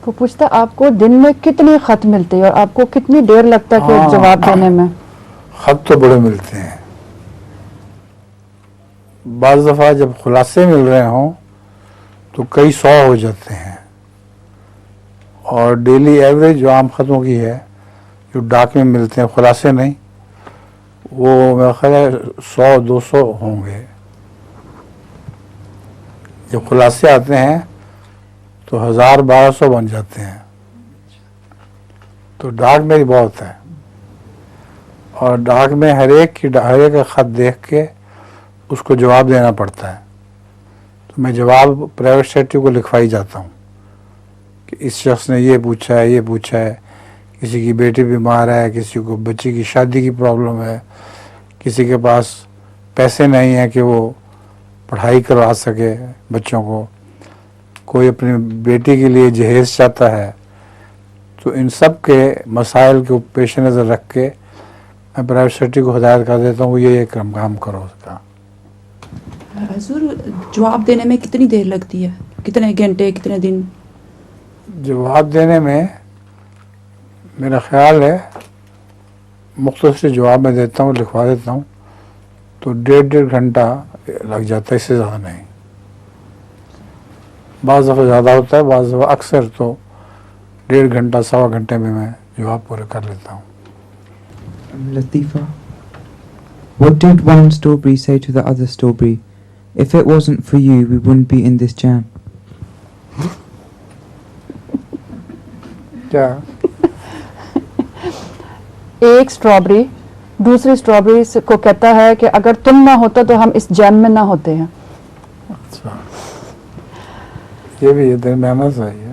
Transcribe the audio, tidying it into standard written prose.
وہ پوچھتا آپ کو دن میں کتنے خط ملتے ہیں اور آپ کو کتنی دیر لگتا ہے کہ جواب دینے میں؟ خط تو بڑے ملتے ہیں. بعض دفعہ جب خلاصے مل رہے ہوں تو کئی 100 ہو جاتے ہیں، اور ڈیلی ایوریج جو عام خطوں کی ہے جو ڈاک میں ملتے ہیں خلاصے نہیں، وہ میرا خیال ہے 100-200 ہوں گے. جب خلاصے آتے ہیں تو 1000-1200 بن جاتے ہیں. تو ڈاک میں ہی بہت ہے، اور ڈاک میں ہر ایک کا خط دیکھ کے اس کو جواب دینا پڑتا ہے. تو میں جواب پرائیویٹ سیکرٹری کو لکھوائی جاتا ہوں کہ اس شخص نے یہ پوچھا ہے، یہ پوچھا ہے، کسی کی بیٹی بیمار ہے، کسی کو بچی کی شادی کی پرابلم ہے، کسی کے پاس پیسے نہیں ہیں کہ وہ پڑھائی کروا سکے بچوں کو، کوئی اپنی بیٹی کے لیے جہیز چاہتا ہے. تو ان سب کے مسائل کو پیش نظر رکھ کے میں پرائیویٹ سیکرٹری کو ہدایت کر دیتا ہوں کہ یہ کام کرو اس کا. حضور جواب دینے میں کتنی دیر لگتی ہے؟ کتنے گھنٹے، کتنے دن؟ جواب دینے میں میرا خیال ہے مختصر جواب میں دیتا ہوں، لکھوا دیتا ہوں تو 1.5 گھنٹہ لگ جاتا ہے، اس سے زیادہ نہیں. بعض دفعہ زیادہ ہوتا ہے، بعض دفعہ اکثر تو 1.5 گھنٹہ 1.25 گھنٹے میں جواب پورے کر لیتا ہوں. Latifa, what did one strawberry say to the other strawberry? If it wasn't for you, we wouldn't be in this jam. کیا؟ ایک اسٹرابری دوسری اسٹرابری کو کہتا ہے کہ اگر تم نہ ہوتا تو ہم اس جیم میں نہ ہوتے ہیں. اچھا، یہ بھی یہ درمیانہ صحیح ہے.